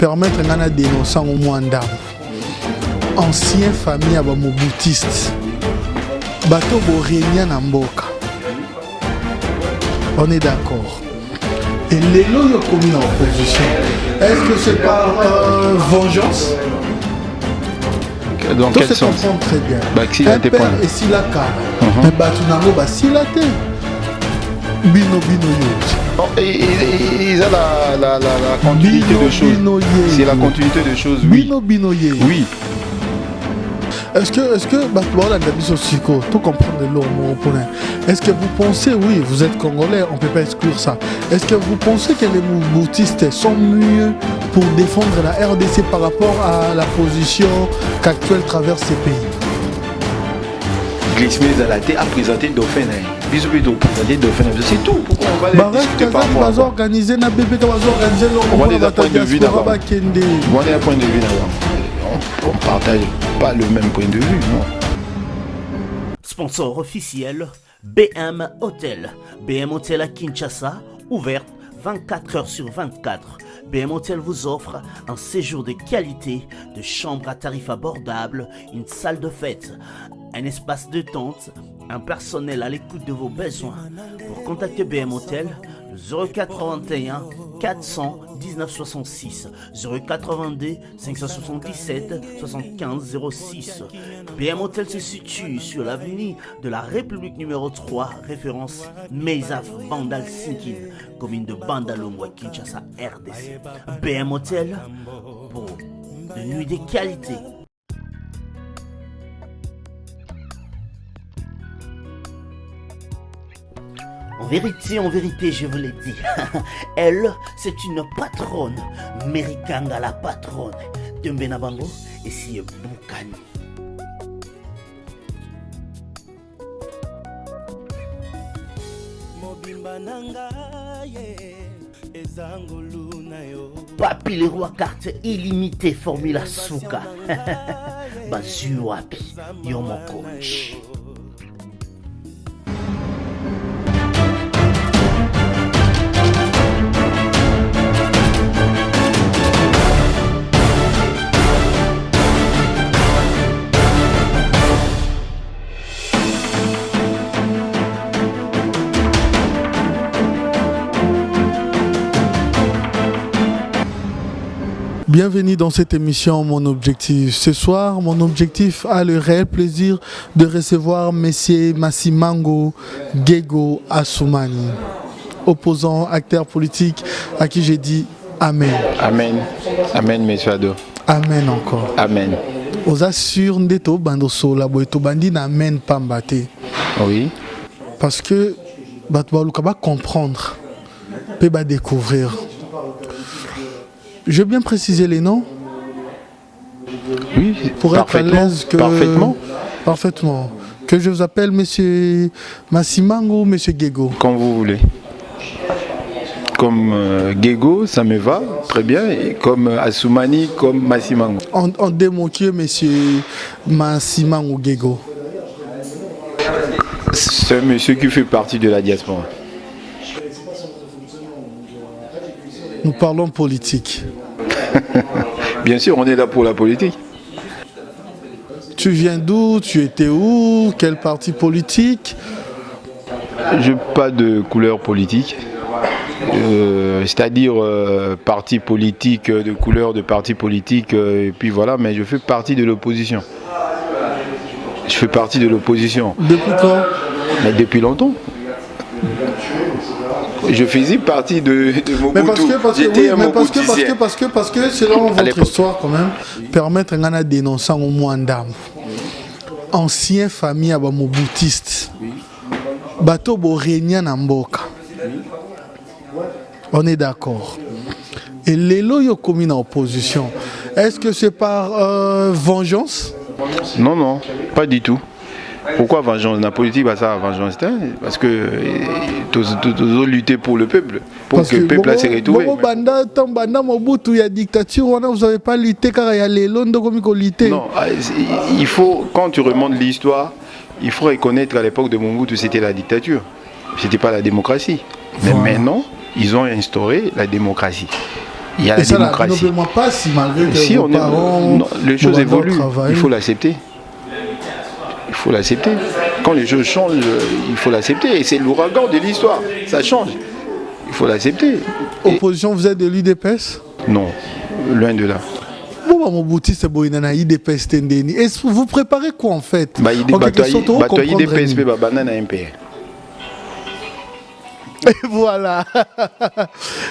permettre de dénoncer au moins d'âme. Ancien famille à Moboutiste. Bateau Borégna Namboka. On est d'accord. Et les lots commis en opposition. Est-ce que c'est par vengeance? Dans quel sens? On comprend très bien. Un père et si la cana. Mais Batunamo, si la terre. Bino yo. Ils ont la continuité de choses. C'est la continuité de choses, oui. Oui. Est-ce que tout comprendre de l'homme. Est-ce que vous pensez, oui, vous êtes congolais, on ne peut pas exclure ça. Est-ce que vous pensez que les mouboutistes sont mieux pour défendre la RDC par rapport à la position qu'actuelle traverse ces pays? Glissmé Zalaté a présenté le dauphin. Bisous présenté le dauphin. C'est tout. Pourquoi on va les discuter par rapport à ça? Organiser na bébé, organiser on a des points de vue d'abord. On a un point de vue d'abord. On ne partage pas le même point de vue, non. Sponsor officiel, BM Hotel. BM Hotel à Kinshasa, ouverte 24 heures sur 24. BM Hotel vous offre un séjour de qualité, de chambres à tarifs abordables, une salle de fête, un espace de tente, un personnel à l'écoute de vos besoins. Pour contacter BM Hotel, 081 400 1966 082 577 75 06. BM Hotel se situe sur l'avenue de la République numéro 3, référence Meizaf Bandal Sinkin, commune de Bandalongwa, Kinshasa, RDC. BM Hotel pour de nuits de qualité. En vérité, je vous l'ai dit. Elle, c'est une patronne. Merikanga la patronne. Dembena Bango et si Boukani. Papi le roi carte illimité formula souka. Bazuapi Yomokonchi. Bienvenue dans cette émission Mon Objectif. Ce soir, mon objectif a le réel plaisir de recevoir M. Massimango Gego Assoumani, opposant, acteur politique, à qui j'ai dit Amen. Amen. Amen, M. Ado. Amen encore. Amen. Aux assure Ndeto Bandoso, la boeto bandi n'amen pas mbate. Oui. Parce que, Batoualouka va comprendre, peut pas découvrir. Je vais bien préciser les noms. Oui, pour être à l'aise que... Parfaitement. Parfaitement. Que je vous appelle M. Massimango ou M. Gego. Comme vous voulez. Comme Gego, ça me va très bien. Et comme Assoumani, comme Massimango. En deux mots, qui est M. Massimango Gego? C'est un monsieur qui fait partie de la diaspora. Nous parlons politique. Bien sûr, on est là pour la politique. Tu viens d'où? Tu étais où? Quel parti politique? Je n'ai pas de couleur politique. C'est-à-dire parti politique, de couleur de parti politique, et puis voilà, mais je fais partie de l'opposition. Je fais partie de l'opposition. Depuis quand? Mais depuis longtemps. Je faisais partie de Mobutu. Parce que selon votre histoire quand même, permettre de dénoncer au moins d'âme. Ancien famille à Moboutiste. Bateau Borégna Namboka. On est d'accord. Et les lots commis en opposition. Est-ce que c'est par vengeance? Non, pas du tout. Pourquoi vengeance? La politique, ça, vengeance, parce que tous lutter pour le peuple, pour que le peuple s'est retrouvé. Il y a dictature, vous n'avez pas lutté car il y a les lots de lutter. Non, il faut, quand tu remontes l'histoire, il faut reconnaître qu'à l'époque de Mobutu, c'était la dictature. C'était pas la démocratie. Mais maintenant, ils ont instauré la démocratie. Il y a la démocratie. Ça pas si malgré que si vos parents, les choses évoluent, il faut l'accepter. Il faut l'accepter. Quand les choses changent, il faut l'accepter. Et c'est l'ouragan de l'histoire. Ça change. Il faut l'accepter. Opposition, vous êtes de l'UDPS? Non, loin de là. Bon, mon boutique, c'est bon, il y a l'UDPS. Est-ce que vous préparez quoi en fait? IDPS, banane MPR. Et voilà,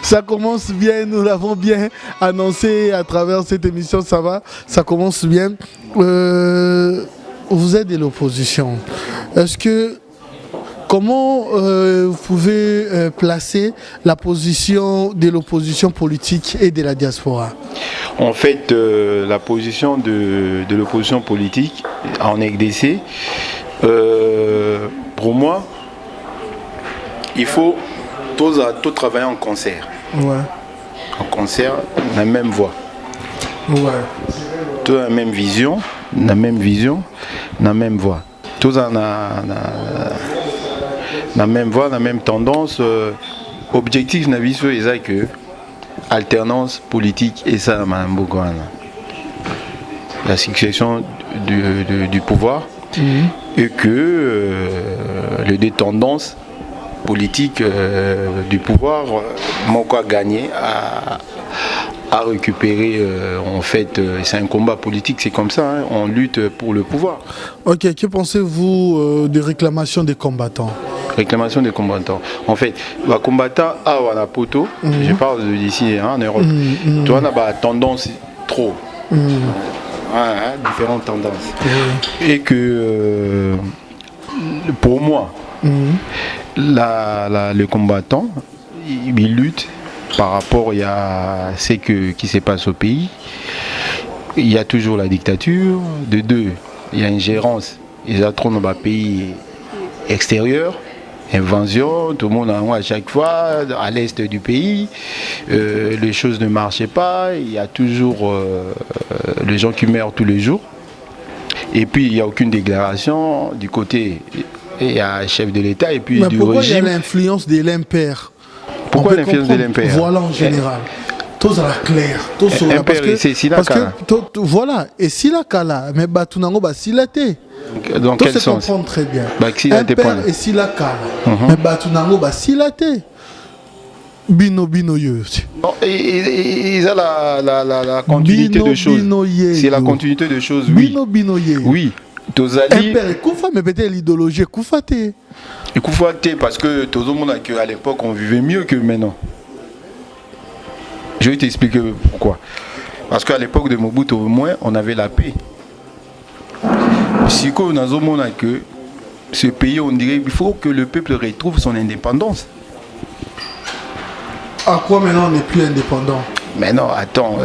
ça commence bien, nous l'avons bien annoncé à travers cette émission, ça commence bien. Vous êtes de l'opposition. Comment vous pouvez placer la position de l'opposition politique et de la diaspora? En fait, la position de l'opposition politique en RDC, pour moi, il faut tous travailler en concert. Ouais. En concert, la même voix. Ouais. Tous la même vision, la même voix. Tous en la même voix, la même tendance. Objectif n'a vu c'est que alternance politique et ça, Mme Bougoana. La succession du pouvoir et que les deux tendances politique du pouvoir m'ont quoi gagné à récupérer en fait c'est un combat politique, c'est comme ça, hein, on lutte pour le pouvoir. Ok, que pensez-vous des réclamations des combattants? Réclamation des combattants. En fait, les combattants à Wanapoto, je parle d'ici en Europe, tu vois, on a tendance trop. Différentes tendances. Et que pour moi, le combattant, il lutte par rapport à ce qui se passe au pays. Il y a toujours la dictature. De deux, il y a une gérance. Ils ont trop dans le pays extérieur. Invasion, tout le monde à chaque fois, à l'est du pays. Les choses ne marchaient pas. Il y a toujours les gens qui meurent tous les jours. Et puis, il n'y a aucune déclaration du côté... Il y a un chef de l'État et puis mais du pourquoi régime. Il y a l'influence de l'MPR? Pourquoi l'influence de l'MPR? Voilà en général. Tout ça clair. Tout ça parce que voilà. Et si la kala, mais batunango ba silate. Dans quel sens? Comprendre très bien. MPR et si la kala, mais batunango ba silate. Bino yeux. Ils ont la continuité de choses. C'est la continuité de choses. Oui. Bino oui. MPR Koufa, mais peut-être l'idéologie Koufate. Et Koufate parce que tout le monde a qu'à l'époque on vivait mieux que maintenant. Je vais t'expliquer pourquoi. Parce qu'à l'époque de Mobutu au moins on avait la paix. Si on a que ce pays on dirait qu'il faut que le peuple retrouve son indépendance. À quoi maintenant on n'est plus indépendant? Mais non, attends,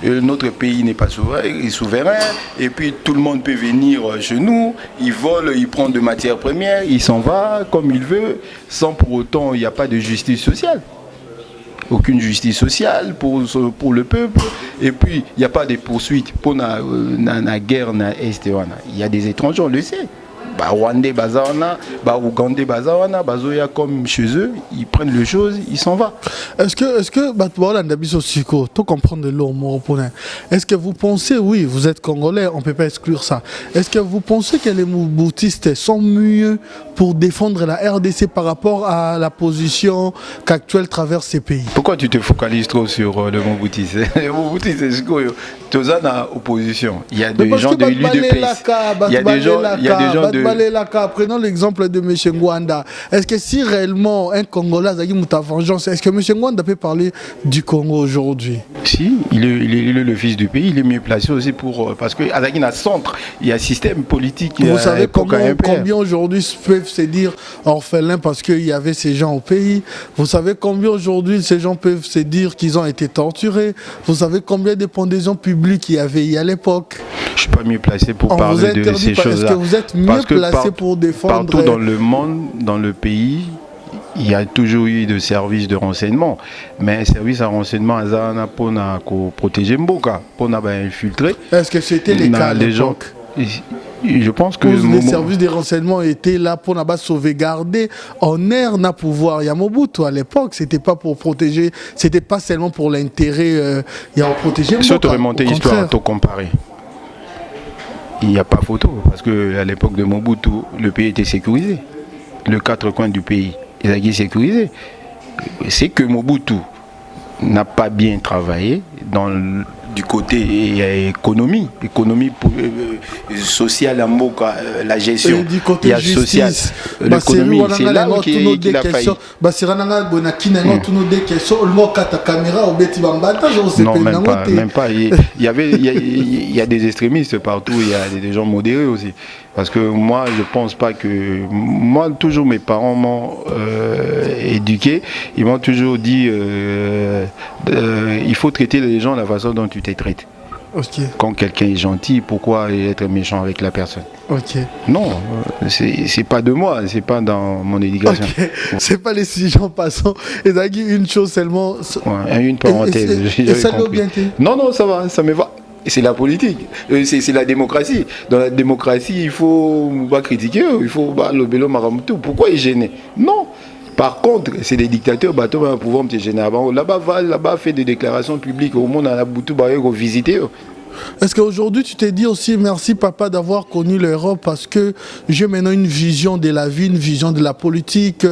notre pays n'est pas souverain, et puis tout le monde peut venir chez nous, il vole, il prend de matières premières, il s'en va comme il veut, sans pour autant, il n'y a pas de justice sociale. Aucune justice sociale pour le peuple, et puis il n'y a pas de poursuites pour la guerre na Est. Il y a des étrangers, on le sait. Rwandais, Ougandais, Bazoya comme chez eux, ils prennent les choses, ils s'en vont. Est-ce que vous pensez, oui, vous êtes Congolais, on ne peut pas exclure ça. Est-ce que vous pensez que les Mobutistes sont mieux pour défendre la RDC par rapport à la position qu'actuelle traverse ces pays? Pourquoi tu te focalises trop sur le Mobutistes? Le Mobutistes, c'est quoi? Tu es en opposition. Il y a des gens de l'UDPS. Il y a des gens de... Prenons l'exemple de M. Ngwanda. Est-ce que si réellement un Congolais a eu ta vengeance, est-ce que M. Ngwanda peut parler du Congo aujourd'hui? Si, il est le fils du pays, il est mieux placé aussi pour... Parce qu'il y a un centre, il y a un système politique. Vous savez combien aujourd'hui peuvent se dire orphelins parce qu'il y avait ces gens au pays? Vous savez combien aujourd'hui ces gens peuvent se dire qu'ils ont été torturés? Vous savez combien de pendaisons publiques il y avait à l'époque? Je ne suis pas mieux placé pour parler de ces choses-là. Est-ce que vous êtes mieux placé pour défendre? Partout dans le monde, dans le pays, il y a toujours eu de services de renseignement. Mais un service de renseignement, pour protéger Mboka, pour infiltrer. Est-ce que c'était les cas à l'époque? Je pense que les services de renseignement étaient là pour sauvegarder en air na pouvoir. Il y a Mobutu à l'époque, c'était pas pour protéger, c'était pas seulement pour l'intérêt, il y a protéger. Si tu remontes l'histoire à tout comparer, il n'y a pas photo, parce qu'à l'époque de Mobutu, le pays était sécurisé. Les 4 coins du pays, ils étaient sécurisés. C'est que Mobutu n'a pas bien travaillé du côté économie sociale, la gestion. Et du côté justice, l'économie, c'est là qu'il a failli. Non, même pas. Il y a des extrémistes partout, il y a des gens modérés aussi. Parce que moi, je pense pas que... Moi, toujours, mes parents m'ont éduqué. Ils m'ont toujours dit il faut traiter les gens de la façon dont tu te traites. Okay. Quand quelqu'un est gentil, pourquoi être méchant avec la personne? Okay. Non, c'est pas de moi, c'est pas dans mon éducation. Okay. C'est pas les sujets en passant. Et d'ailleurs, une chose seulement... Ouais, une parenthèse. Et ça doit bien être... Non, ça va, ça me va. C'est la politique, c'est la démocratie. Dans la démocratie, il faut pas critiquer, il faut pas le bélo maramutu. Pourquoi il est gêné? Non. Par contre, c'est des dictateurs, bateau va pouvoir me gêner avant. Là-bas, fait des déclarations publiques au monde, on a beaucoup de visiter. Est-ce qu'aujourd'hui tu t'es dit aussi merci papa d'avoir connu l'Europe parce que j'ai maintenant une vision de la vie, une vision de la politique,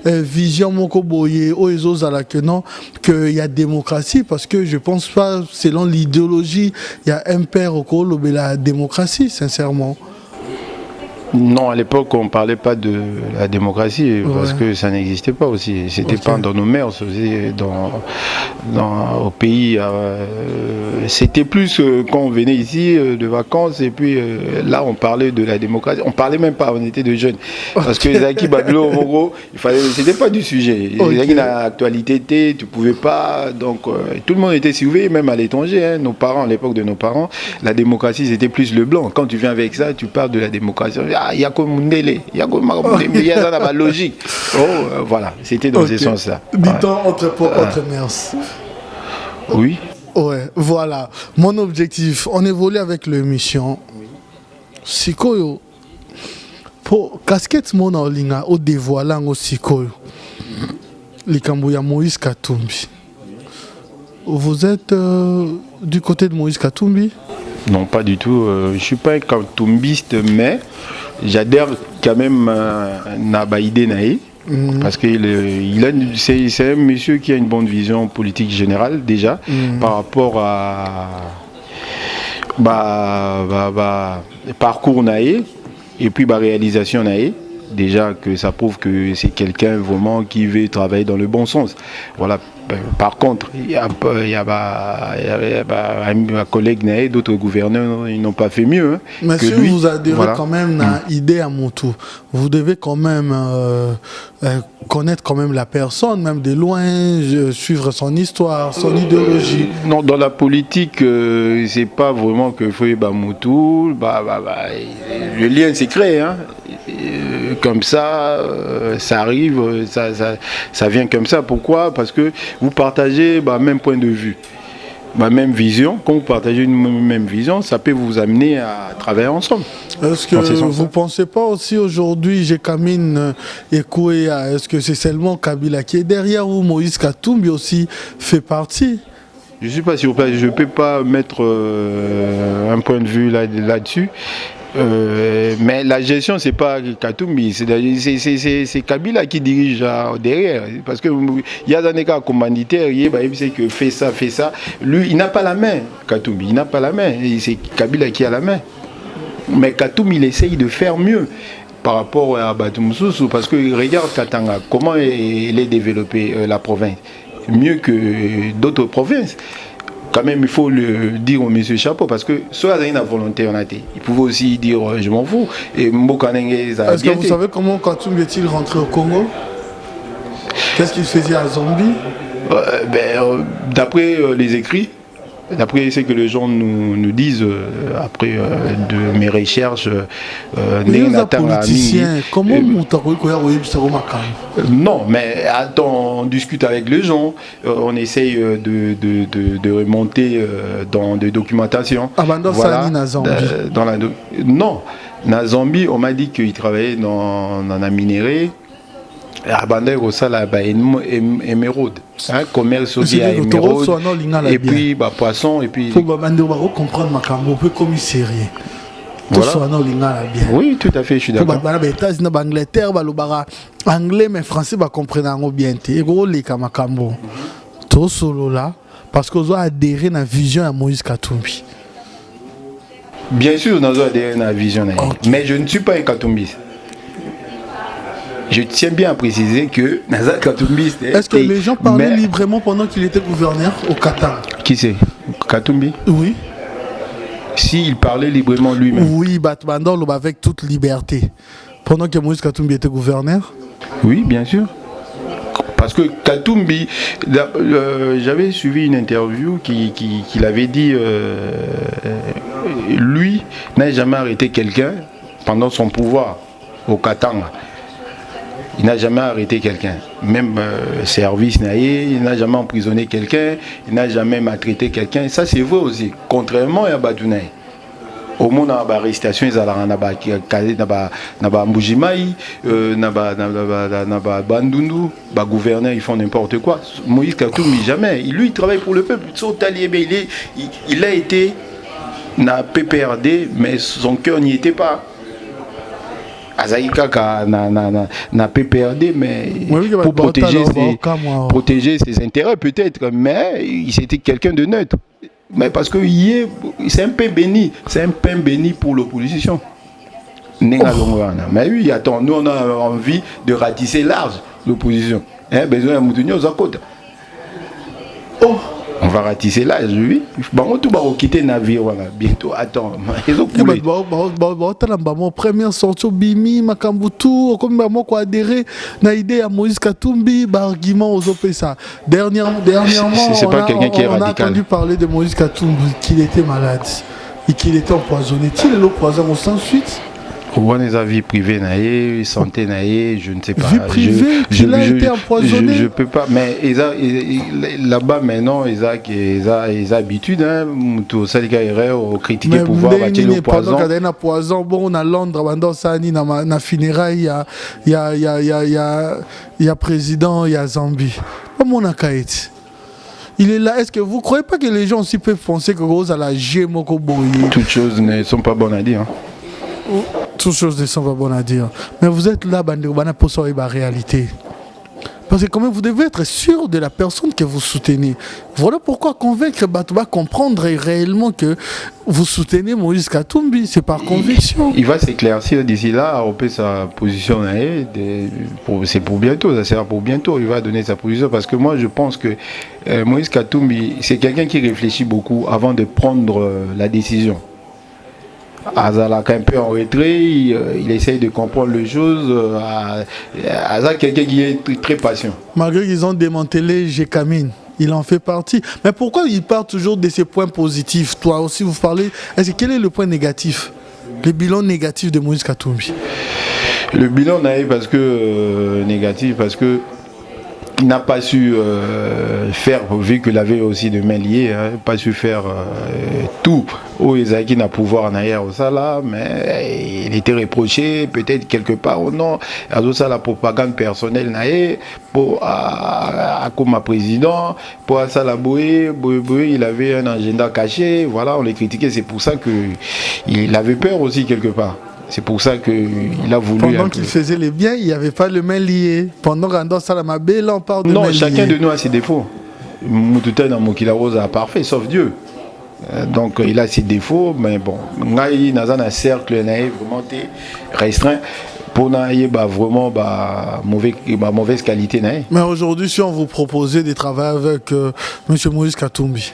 vision mokoboye, oezo zalakenon, qu'il y a démocratie parce que je pense pas, selon l'idéologie, il y a un père au colo de la démocratie, sincèrement. Non, à l'époque, on ne parlait pas de la démocratie parce que ça n'existait pas aussi. C'était pas dans nos mœurs, au pays. C'était plus quand on venait ici de vacances et puis là, on parlait de la démocratie. On ne parlait même pas, on était de jeunes. Parce que Zaki Babilo, en gros, c'était pas du sujet. L'actualité était, tu ne pouvais pas. Donc, tout le monde était surveillé, même à l'étranger. Hein. Nos parents, à l'époque de nos parents, la démocratie, c'était plus le blanc. Quand tu viens avec ça, tu parles de la démocratie. Il y a comme Mundele, il y a comme il y a la logique. Voilà, c'était dans ce sens-là. Dit-on entre mers. Oui. Ouais, voilà. Mon objectif, on évolue avec l'émission. Sikoyo. Pour casquette mon olinga au dévoilant au Sikoyo. Likambouya Moïse Katumbi. Vous êtes du côté de Moïse Katumbi? Non, pas du tout. Je ne suis pas un katumbiste, mais j'adhère quand même à Nabaïde Naé. Parce que c'est un monsieur qui a une bonne vision politique générale déjà par rapport à parcours Naé et puis réalisation Naé. Déjà que ça prouve que c'est quelqu'un vraiment qui veut travailler dans le bon sens. Voilà. Par contre, il y a ma collègue Naé, d'autres gouverneurs, ils n'ont pas fait mieux. Hein, mais que si lui, vous adhérez quand même à l'idée à Moutou, vous devez quand même connaître quand même la personne, même de loin, suivre son histoire, son idéologie. Non, dans la politique, c'est pas vraiment que faut Moutou. Le lien s'est créé. Hein. Comme ça, ça arrive, ça vient comme ça. Pourquoi? Parce que vous partagez même point de vue, même vision. Quand vous partagez une même vision, ça peut vous amener à travailler ensemble. Est-ce que vous ne pensez pas aussi aujourd'hui, Jekamine Ekouéa, est-ce que c'est seulement Kabila qui est derrière ou Moïse Katumbi aussi fait partie? Je ne suis pas sûr, je ne peux pas mettre un point de vue là-dessus. Mais la gestion, c'est pas Katumbi, c'est Kabila qui dirige derrière. Parce que il y a des cas commanditaires, il sait que fait ça. Lui, il n'a pas la main, Katumbi, il n'a pas la main. C'est Kabila qui a la main. Mais Katumbi, il essaye de faire mieux par rapport à Batumsusu. Parce que regarde Katanga, comment il est développé la province. Mieux que d'autres provinces. Quand même, il faut le dire au monsieur Chapeau, parce que soit il y a une volonté, il pouvait aussi dire je m'en fous. Et est-ce que vous savez comment Katumbi est-il rentré au Congo? Qu'est-ce qu'il faisait à Zambie? D'après les écrits, D'après ce que les gens nous disent, après de mes recherches, les politiciens, comment non, mais attends, on discute avec les gens, on essaye de remonter dans des documentations. Voilà, non, na Zambie, on m'a dit qu'il travaillait dans la minerai. Émeraude, commerce aussi à émeraude, et puis poisson, et puis... Il faut comprendre ma cambo, peut commissaire. Voilà. Oui, tout à fait, je suis d'accord. Angleterre, anglais, mais français, comprendre bien. Et gros, les Kamakambo. Tout solo là, parce qu'on a adhéré à la vision à Moïse Katumbi. Bien sûr, nous avons adhéré à la vision, mais je ne suis pas un Katumbiste. Je tiens bien à préciser que Nazar Katumbi... Est-ce que les gens parlaient librement pendant qu'il était gouverneur au Qatar? Qui c'est? Katumbi? Oui. S'il parlait librement lui-même? Oui, avec toute liberté. Pendant que Moïse Katumbi était gouverneur? Oui, bien sûr. Parce que Katumbi, j'avais suivi une interview qu'il avait dit, lui n'a jamais arrêté quelqu'un pendant son pouvoir au Katanga. Il n'a jamais arrêté quelqu'un, même service, il n'a jamais emprisonné quelqu'un, il n'a jamais maltraité quelqu'un. Ça c'est vrai aussi, contrairement à Badounaï. Au monde, il y a des arrestations, il y a Mbujimaï, il y a Bandundu, les gouverneurs, ils font n'importe quoi. Moïse Katumbi, jamais. Lui, il travaille pour le peuple. Il a été na PPRD, mais son cœur n'y était pas. Azaïka n'a pas perdu, mais pour protéger ses intérêts peut-être, mais c'était quelqu'un de neutre. Mais parce que c'est un pain béni pour l'opposition. Mais oui, attends, nous on a envie de ratisser large l'opposition. Besoin de Moutounios à côté. On va ratisser là, oui. On va quitter le navire bientôt. Attends, ils ont coulé. Première sortie au Bimi, Makambutu, comme moi adhéré à l'idée à Moïse Katumbi, argument aux OPSA. Dernièrement, c'est pas quelqu'un qui est radical. On a entendu parler de Moïse Katumbi, qu'il était malade et qu'il était empoisonné. Il est empoisonné sans suite. On a des vie privée, santé, je ne sais pas. Vie privée, il a été empoisonné. Je peux pas, mais là-bas maintenant, ils ont habitude, tout ça, les gars, au critiquer le pouvoir, bâtir le poison. Pendant qu'il y a un poison, bon, on a Londres, dans la funéraille, il y a président, il y a Zambie. Comment on a Kaïti? Il est là. Est-ce que vous ne croyez pas que les gens aussi peuvent penser que Rose a la Gémoko Boye? Toutes choses ne sont pas bonnes à dire. Toutes choses ne sont pas bonnes à dire. Mais vous êtes là, Bandéobana, pour sauver la réalité. Parce que quand même, vous devez être sûr de la personne que vous soutenez. Voilà pourquoi convaincre Batouba comprendre réellement que vous soutenez Moïse Katumbi. C'est par conviction. Il va s'éclaircir d'ici là, à sa position. C'est pour bientôt, ça sera pour bientôt. Il va donner sa position. Parce que moi, je pense que Moïse Katumbi, c'est quelqu'un qui réfléchit beaucoup avant de prendre la décision. Azalak un peu en retrait, il essaye de comprendre les choses. Azalak quelqu'un qui est très patient. Malgré qu'ils ont démantelé Gécamine, il en fait partie. Mais pourquoi il part toujours de ces points positifs? Toi aussi vous parlez. Quel est le point négatif? Le bilan négatif de Moïse Katumbi? Le bilan négatif parce que il n'a pas su faire, vu qu'il avait aussi des mains liées, pas su faire tout. Isaac n'a pouvoir en arrière au ça mais il était reproché, peut-être quelque part ou non. À ça, la propagande personnelle pour comme président, pour ça la Boé, il avait un agenda caché, voilà, on les critiquait, c'est pour ça qu'il avait peur aussi quelque part. C'est pour ça qu'il a voulu... Pendant qu'il faisait les biens, il n'y avait pas le main lié. Pendant Randor Salamabé, là on parle de non, main chacun lié. de nous a ses défauts. Moutouta dans Mokila Rose a parfait, sauf Dieu. Donc il a ses défauts, mais bon. Il y a un cercle vraiment restreint pour vraiment mauvaise qualité. Mais aujourd'hui, si on vous proposait de travailler avec M. Moïse Katumbi,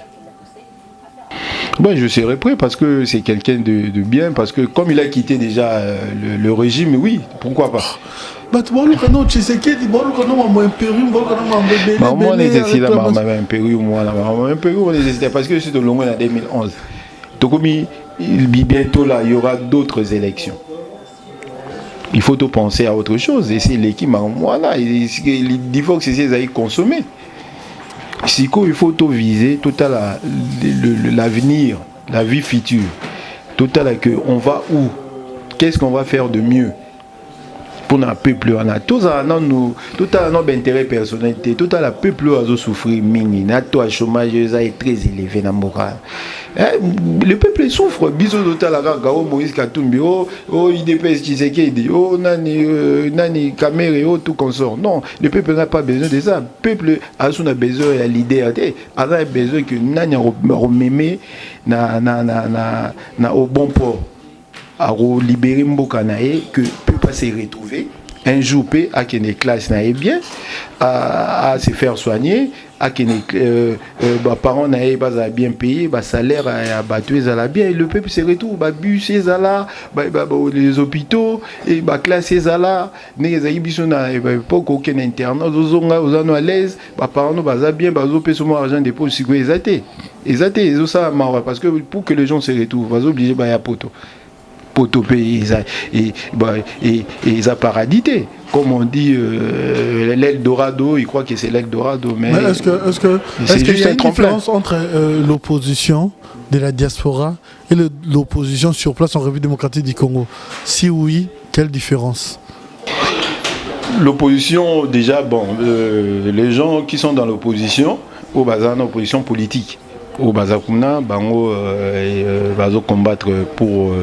bon, je serais prêt parce que c'est quelqu'un de bien, parce que comme il a quitté déjà le régime, oui, pourquoi pas. tu vois, le Tshisekedi, bon, le Impérium, moi, nécessite un Impérium, on nécessite parce que c'est de long en 2011. Donc, bientôt là, il y aura d'autres élections. Il faut tout penser à autre chose. Et c'est l'équipe, voilà, il faut que c'est ça consommer. Il faut tout viser, tout à l'avenir, la vie future. Tout à l'heure, on va où? Qu'est-ce qu'on va faire de mieux? Pour un peuple, on a tout à notre intérêt personnel, tout à la peuple a souffrir, le chômage est très élevé dans le moral. Le peuple souffre, bisous de la Moïse Katumbi, IDPS Tshisekedi, Nani Kamere, tout consort. Non, le peuple n'a pas besoin de ça. Le peuple a besoin de leader, a besoin que Nani remémé au bon port. À libérer Mbokanae, que ne peut pas se retrouver. Un jour, à que les classes n'aillent bien, à se faire soigner, à que les parents n'aillent pas bien payés, salaire à battu bien, et le peuple se retrouve, bus les hôpitaux, et classe là, les aïbissons n'a pas aucun internat, aux gens à l'aise, parents n'ont bien, payer son argent de poche, c'est quoi, ils ça parce que pour que les gens se retrouvent, ils sont obligés de poto. Potopé et ils ont paradité. Comme on dit, l'Eldorado, il croit que c'est l'Eldorado. Mais est-ce qu'il y a une différence entre l'opposition de la diaspora et l'opposition sur place en République démocratique du Congo? Si oui, quelle différence? L'opposition, déjà, les gens qui sont dans l'opposition, au bazar, une opposition politique. Au Bazakuna, Bango va combattre pour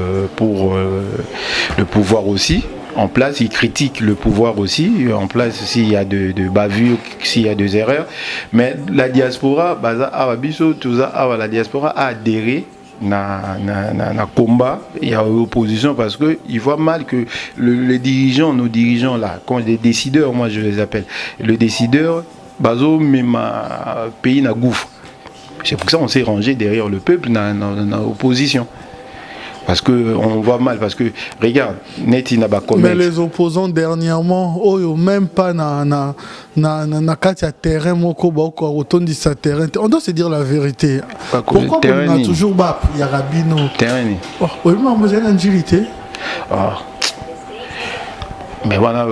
le pouvoir aussi. En place, ils critiquent le pouvoir aussi. En place, s'il y a de bavures, s'il y a des erreurs. Mais la diaspora, la diaspora a adhéré na combat, il y a opposition parce que il voit mal que nos dirigeants là, quand les décideurs, moi je les appelle, le décideur, bazo même pays na gouffre. C'est pour ça qu'on s'est rangé derrière le peuple dans l'opposition. Parce qu'on voit mal, parce que, regarde, Neti n'a pas commis. Mais les opposants dernièrement, même pas na terrain, on doit se dire la vérité. Pourquoi on a toujours il y a Rabino? Terrain. Oui, mais on a une agilité. Mais voilà,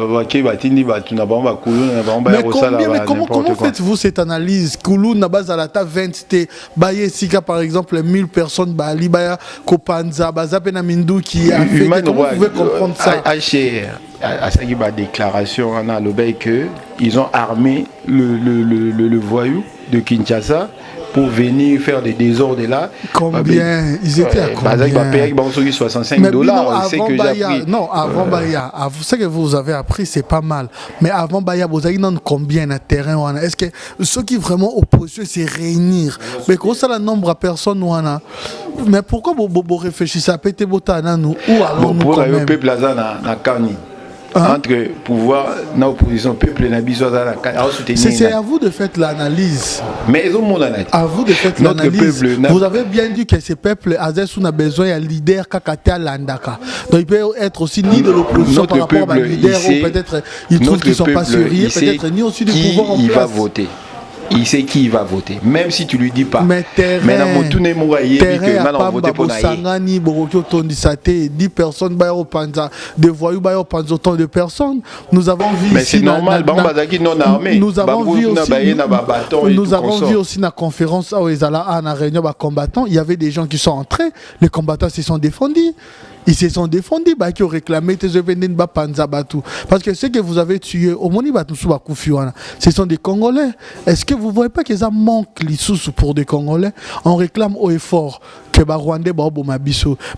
comment faites-vous cette analyse? Koulou n'a pas à la table 20 t Baye Sika par exemple 1000 personnes Bali Baya Kopanza Bazapena Mindou qui a fait comment vous pouvez comprendre ça? À sa déclaration on a le que ils ont armé le voyou de Kinshasa pour venir faire des désordres là. Combien ils étaient à combien? $65. C'est que j'ai appris. Non, avant Baya, ce que vous avez appris, c'est pas mal. Mais avant Baya, vous avez dit combien de terrain? Est-ce que ceux qui vraiment opposent, c'est réunir? Mais comment ça, le nombre de personnes? Mais pourquoi vous réfléchissez à péter Botana ou allons-nous quand même? Pour le peuple, entre pouvoir, l'opposition, peuple, c'est à vous de faire l'analyse. Mais à vous de faire l'analyse. Vous avez bien dit que ces peuples a besoin d'un leader Kakata Landaka. Donc il peut être aussi ni de l'opposition par rapport à un leader ou peut-être ils trouvent qu'ils ne sont pas sérieux, peut-être ni aussi du pouvoir en place. Il va voter. Il sait qui il va voter, même si tu lui dis pas. Mais terrain, pas Sangani, Borokyo, Tondisate, 10 personnes, des voyous, autant de personnes. Nous avons vu mais c'est normal, nous avons vu aussi la conférence où ils allaient à la réunion de combattants. Il y avait des gens qui sont entrés, les combattants se sont défendus. Ils se sont défendus, qui ont réclamé parce que ceux que vous avez tués, ce sont des Congolais. Est-ce que vous ne voyez pas qu'ils ont manqué les sous pour des Congolais? On réclame haut et fort que Rwandais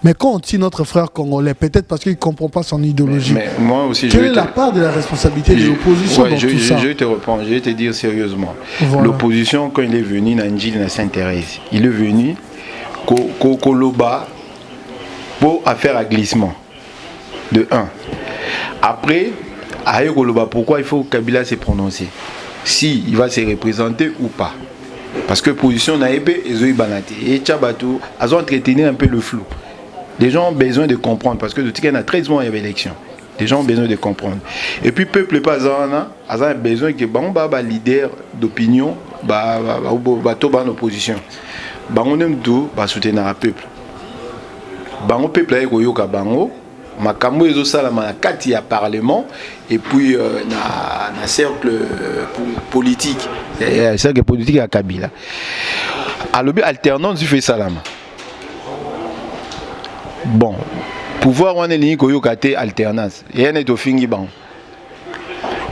mais quand on tue notre frère congolais, peut-être parce qu'il ne comprend pas son idéologie. Mais moi aussi, quelle est la part de la responsabilité de l'opposition dans tout ça? Je vais te répondre, je vais te dire sérieusement. Voilà. L'opposition, quand il est venu dans N'Djili, Sainte-Thérèse, il est venu Koloba pour faire un glissement de 1. Après, à Koloba, pourquoi il faut que Kabila se prononce? Si il va se représenter ou pas. Parce que position naïbe et Zoï Banati et Tchabatou, elles ont entretenu un peu le flou. Les gens ont besoin de comprendre parce que de 13 mois il y avait élection. Les gens ont besoin de comprendre. Et puis, le peuple, a besoin que les leader d'opinion, en opposition. On aime tout, soutenir le peuple. Le peuple a yoka bango, makambo ezosalama na kati ya parlement et puis na cercle politique. Cercle politique à Kabila. Alors alternance du fait salama. Bon, pouvoir on est ligne koyoka te alternance. Et on est au fingi ban.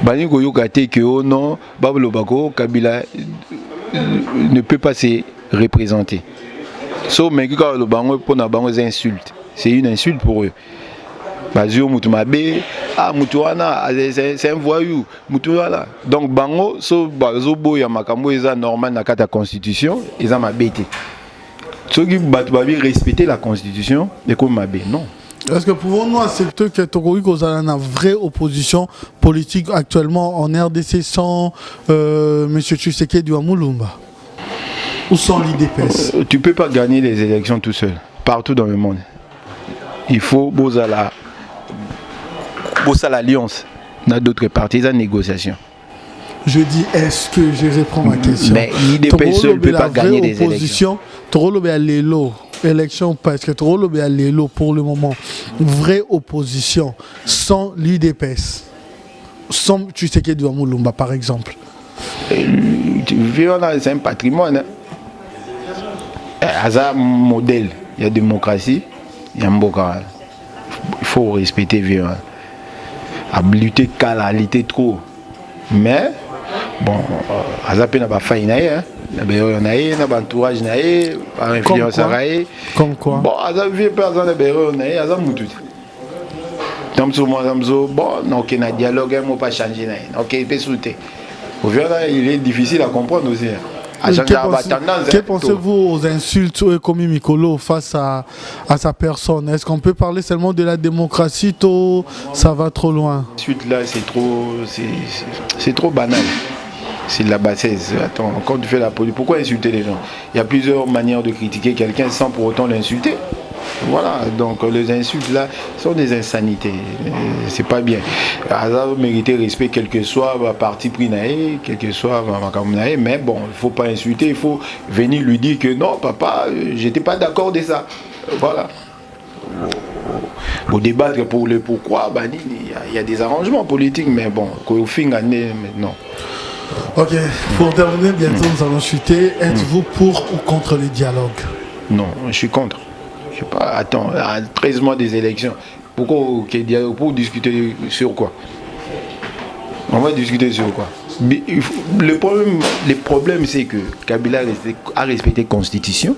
Bani koyoka te que oh non, Bablo Bako Kabila ne peut pas se représenter. So mais quand le bango pour na bango insulte. C'est une insulte pour eux. Bazio Moutumabe, Moutouana, c'est un voyou. Moutouana. Donc bango so bazobo ya makambo eza normal na kata constitution, eza mabete. Ceux qui respecter la constitution, et comme mabé, non. Est-ce que pouvons-nous accepter que Togoïko a une vraie opposition politique actuellement en RDC sans M. Tshisekedi ou Moulumba? Ou sans l'IDPS? Tu ne peux pas gagner les élections tout seul, partout dans le monde. Il faut l'alliance dans d'autres partis, dans négociation. Je dis, est-ce que je réponds à ma question? Mais l'IDPS seul ne peut pas gagner les élections. Élection parce que Torolobe a l'élo pour le moment. Vraie opposition sans l'IDPS. Sans Tshisekedi ou Moulumba, par exemple. C'est un patrimoine. C'est un modèle. Il y a démocratie, il y a un bocal. Il faut respecter Vion. À lutter qu'à la lutter trop. Mais, bon, il n'y a pas faille. Il y a un entourage, par influence. Comme quoi? Bon, il y a une personne qui a un moutou. Bon, il y a un dialogue, il ne faut pas changer. Il est difficile à comprendre aussi. Que pensez-vous aux insultes comme Mikolo face à sa personne? Est-ce qu'on peut parler seulement de la démocratie ou ça va trop loin? Suite là, c'est trop banal. C'est de la bassesse. Attends, quand tu fais la politique, pourquoi insulter les gens? Il y a plusieurs manières de critiquer quelqu'un sans pour autant l'insulter. Voilà, donc les insultes là sont des insanités. C'est pas bien. Hazard mérite respect, quel que soit le parti pris, quel que soit mais bon, il ne faut pas insulter, il faut venir lui dire que non, papa, j'étais pas d'accord de ça. Voilà. Pour débattre pour le pourquoi, il y a des arrangements politiques, mais bon, qu'au fin d'année, non. Ok, pour terminer, bientôt nous allons chuter. Êtes-vous pour ou contre les dialogues? Non, je suis contre. Je sais pas, attends, à 13 mois des élections, pourquoi dialogue? Pour discuter sur quoi? On va discuter sur quoi? Le problème c'est que Kabila a respecté la Constitution.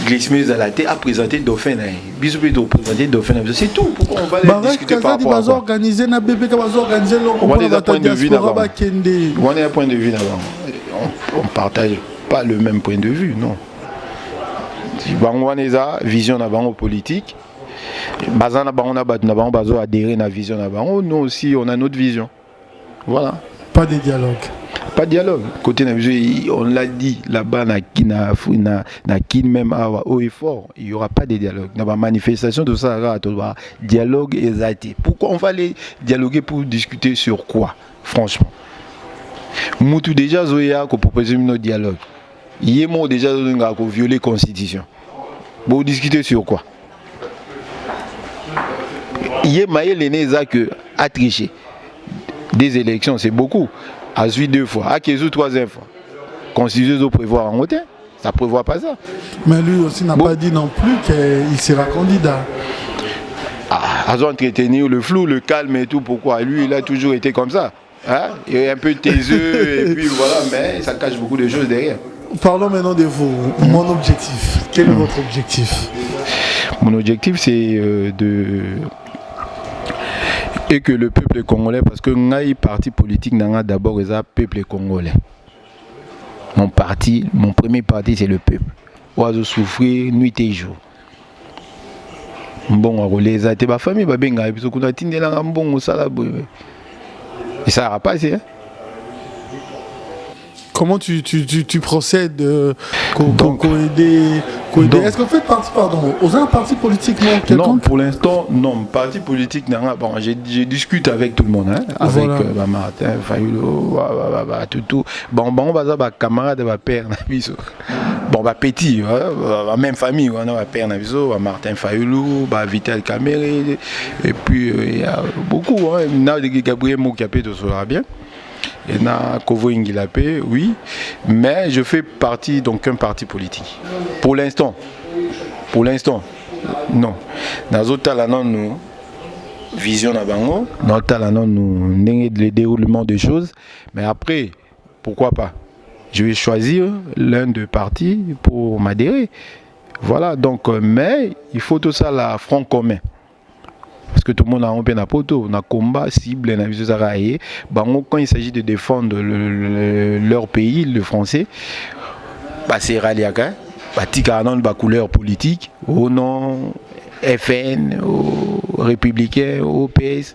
Glissmeuse à la tête a présenté Dauphin. C'est tout. Pourquoi on va les discuter par rapport à quoi? On est à point de vue d'avant. On est à point de vue d'avant. On ne partage pas le même point de vue, non. On a une vision politique. On a adhéré à la vision. Nous aussi, on a notre vision. Voilà. Pas de dialogue. Pas de dialogue. Côté on l'a dit là-bas, même haut et fort, il n'y aura pas de dialogue. Dans la manifestation de ça, dialogue exalté. Pourquoi on va aller dialoguer pour discuter sur quoi? Franchement. Moutou déjà Zoya qu'on propose notre dialogue. Il est mort déjà qu'on violer la Constitution. Pour discuter sur quoi? Il est maillé l'aîné que a triché. Des élections, c'est beaucoup. A suivi 2 fois, à Kézou 3e fois. Constitution doit prévoir en hauteur. Ça ne prévoit pas ça. Mais lui aussi n'a pas dit non plus qu'il sera candidat. À entretenir le flou, le calme et tout. Pourquoi? Lui, il a toujours été comme ça. Hein? Il est un peu taiseux et puis voilà, mais ça cache beaucoup de choses derrière. Parlons maintenant de vous. Mon objectif. Quel est votre objectif? Mon objectif, c'est et que le peuple congolais, parce que les parti politique d'abord le peuple congolais. Mon premier parti, c'est le peuple. Oiseau souffrir nuit et jour. Bon, les athées, ma famille, ma benga, et puis qu'on a tindé là, bon, ça là, et ça va passer. Comment tu procèdes Donc, est-ce que vous faites partie, pardon, aux un parti politique non, pour l'instant, non. Parti politique, non. Bon, je discute avec tout le monde, hein, avec voilà. Martin Fayulu, tout. Bon, on va camarade, va père, bon, petit, même famille, on va père, Martin Fayulu, Vital Kamere, et puis il y a beaucoup, hein, Gabriel Moukapé, tout ça bien. Et na Kovo Ingilapé, oui, mais je fais partie d'aucun parti politique. Pour l'instant, non. Dans autres talents, nous vision à Bango, dans autres talents, nous le déroulement des choses, mais après, pourquoi pas? Je vais choisir l'un des partis pour m'adhérer. Voilà, donc, mais il faut tout ça là, front commun. Parce que tout le monde a un peu poto, on a combat cible, quand il s'agit de défendre leur pays, le français, c'est Raliaka, Tikanon, couleur politique, au nom FN, au républicain, au PS,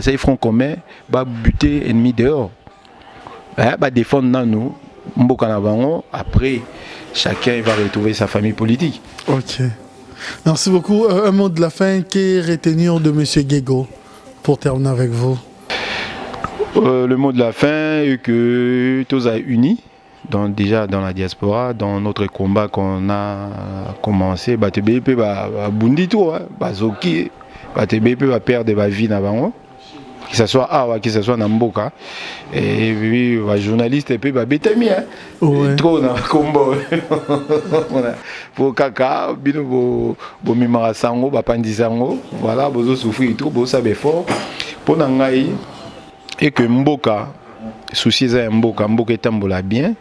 c'est front commun, buter ennemi dehors, défendre nous, après chacun va retrouver sa famille politique. Ok. Merci beaucoup. Un mot de la fin, qu'est retenir de M. Guégo pour terminer avec vous? Le mot de la fin est que tous a unis, déjà dans la diaspora, dans notre combat qu'on a commencé, TBP va bundi tout, Zoki, TBP va perdre la vie avant. Que ce soit Awa, que ce soit Namboka, et puis les journalistes, et puis Betami, trop dans le combat. Pour Kaka, Bino, Bomimara Sango, Bapandi Sango, voilà, Bozo souffrir tout, Bozo sabe fort. Pour Nangaï, et que Mboka, souci Mboka est tambola bien,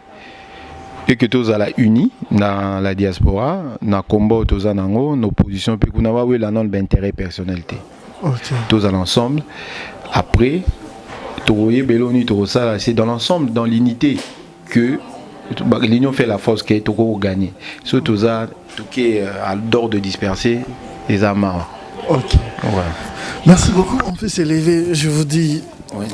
et que tous à la unis dans la diaspora, dans le combat, tous à nos positions, puis qu'on a vu l'intérêt personnalité. Tous à l'ensemble. Après, c'est dans l'ensemble, dans l'unité, que l'union fait la force qui est tout gagné. Surtout ça, tout qui est à l'ordre de disperser les amarres. Ok. Ouais. Merci beaucoup. On peut s'élever. Je vous dis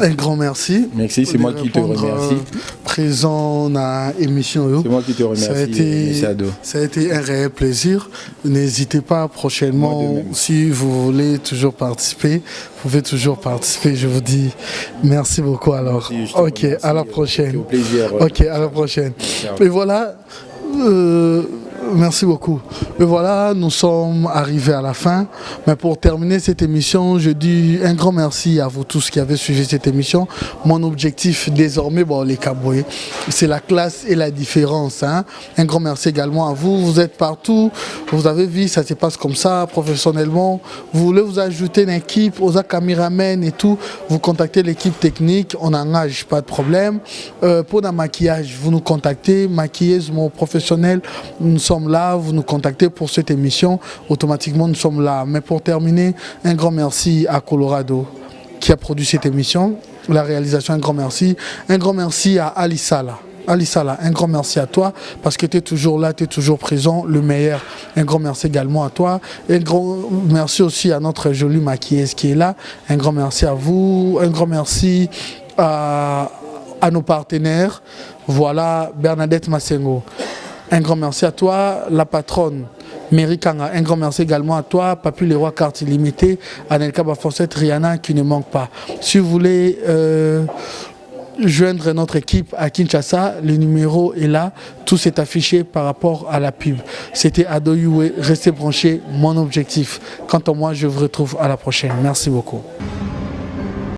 un grand merci. Merci, c'est moi qui te remercie. Présent dans l'émission. C'est moi qui te remercie. Ça a été un réel plaisir. N'hésitez pas prochainement, si vous voulez toujours participer, vous pouvez toujours participer. Je vous dis merci beaucoup alors. Merci, ok, à la prochaine. Au plaisir. Ok, à la prochaine. Ciao. Et voilà. Merci beaucoup. Et voilà, nous sommes arrivés à la fin. Mais pour terminer cette émission, je dis un grand merci à vous tous qui avez suivi cette émission. Mon objectif désormais, les Kaboué, c'est la classe et la différence. Hein. Un grand merci également à vous. Vous êtes partout. Vous avez vu, ça se passe comme ça, professionnellement. Vous voulez vous ajouter une équipe, aux caméramens et tout, vous contactez l'équipe technique, on n'engage pas de problème. Pour le maquillage, vous nous contactez, maquilleuse, mon professionnel, nous sommes là, vous nous contactez pour cette émission, automatiquement nous sommes là. Mais pour terminer, un grand merci à Colorado qui a produit cette émission, la réalisation, un grand merci. Un grand merci à Ali Sala. Ali Sala, un grand merci à toi parce que tu es toujours là, tu es toujours présent, le meilleur. Un grand merci également à toi. Un grand merci aussi à notre jolie maquilleuse qui est là. Un grand merci à vous. Un grand merci à nos partenaires. Voilà, Bernadette Massengo. Un grand merci à toi, la patronne Mary Kanga. Un grand merci également à toi, Papu Leroy Carte Illimitée, Anelka Bafoncette, Rihanna qui ne manque pas. Si vous voulez joindre notre équipe à Kinshasa, le numéro est là, tout s'est affiché par rapport à la pub. C'était Ado Yue, restez branchés, mon objectif. Quant à moi, je vous retrouve à la prochaine. Merci beaucoup.